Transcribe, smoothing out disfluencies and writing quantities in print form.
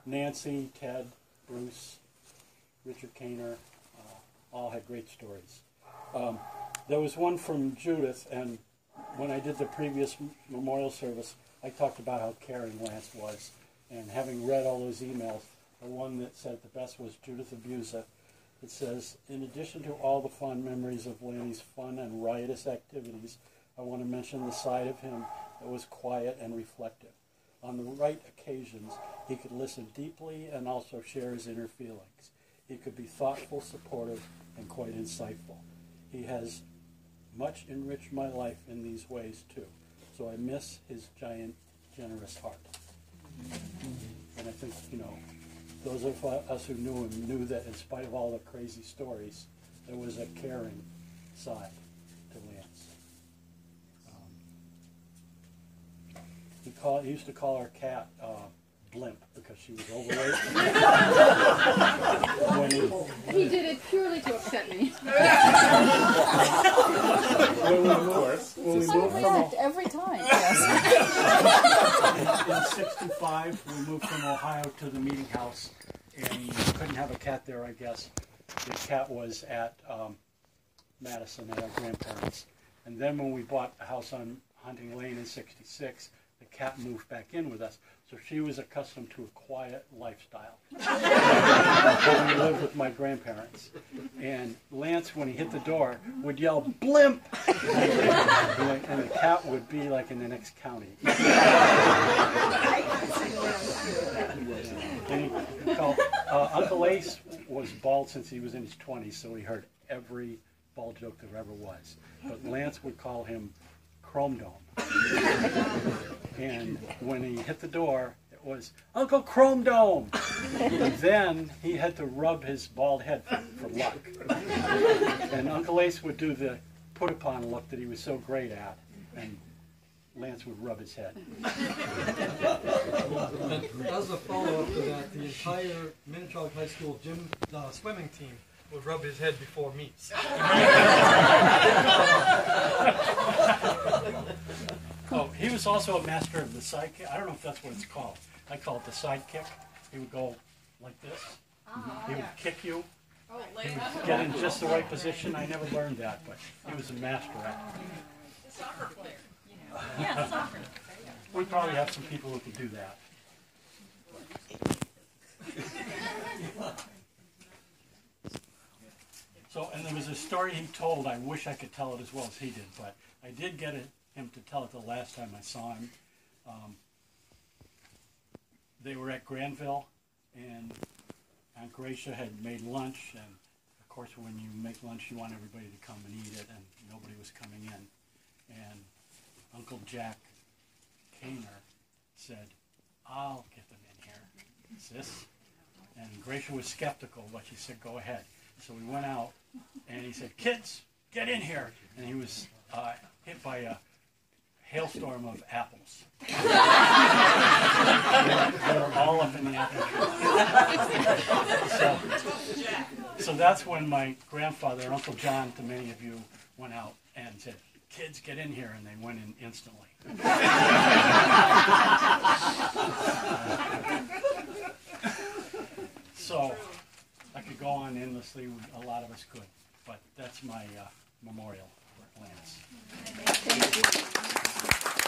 Nancy, Ted, Bruce, Richard Kaner, all had great stories. There was one from Judith, and when I did the previous memorial service, I talked about how caring Lance was. And having read all those emails, the one that said the best was Judith Abusa. It says, in addition to all the fond memories of Lanny's fun and riotous activities, I want to mention the side of him that was quiet and reflective. On the right occasions, he could listen deeply and also share his inner feelings. He could be thoughtful, supportive, and quite insightful. He has much enriched my life in these ways, too. So I miss his giant, generous heart. And I think, you know, those of us who knew him knew that in spite of all the crazy stories, there was a caring side to Lance. He used to call our cat Blimp because she was overweight. He did it purely to upset me. When we moved from every time. in '65, we moved from Ohio to the meeting house, and we couldn't have a cat there, I guess. The cat was at Madison at our grandparents'. And then when we bought a house on Hunting Lane in '66, the cat moved back in with us. So she was accustomed to a quiet lifestyle. We lived with my grandparents. And Lance, when he hit the door, would yell, "Blimp!" And the cat would be like in the next county. And he called, Uncle Ace was bald since he was in his 20s, so he heard every bald joke there ever was. But Lance would call him Chrome Dome. And when he hit the door, it was, "Uncle Chrome Dome!" And then he had to rub his bald head for luck. And Uncle Ace would do the put-upon look that he was so great at, and Lance would rub his head. And as a follow-up to that, the entire Minnetrog High School gym swimming team would rub his head before meets. Oh, he was also a master of the sidekick. I don't know if that's what it's called. I call it the sidekick. He would go like this. He would kick you. He would get in just the right position. I never learned that, but he was a master at it. The soccer player, you know. Yeah, soccer. We probably have some people who can do that. So, and there was a story he told. I wish I could tell it as well as he did, but I did get him to tell it the last time I saw him. They were at Granville, and Aunt Gracia had made lunch, and of course when you make lunch you want everybody to come and eat it, and nobody was coming in. And Uncle Jack Kaner said, "I'll get them in here, sis." And Gracia was skeptical, but she said, "Go ahead." So we went out, and he said, "Kids, get in here." And he was hit by a hailstorm of apples. They were all up in the apple tree. So that's when my grandfather and Uncle John, to many of you, went out and said, "Kids, get in here," and they went in instantly. So I could go on endlessly, a lot of us could, but that's my memorial for Lance. Thank you.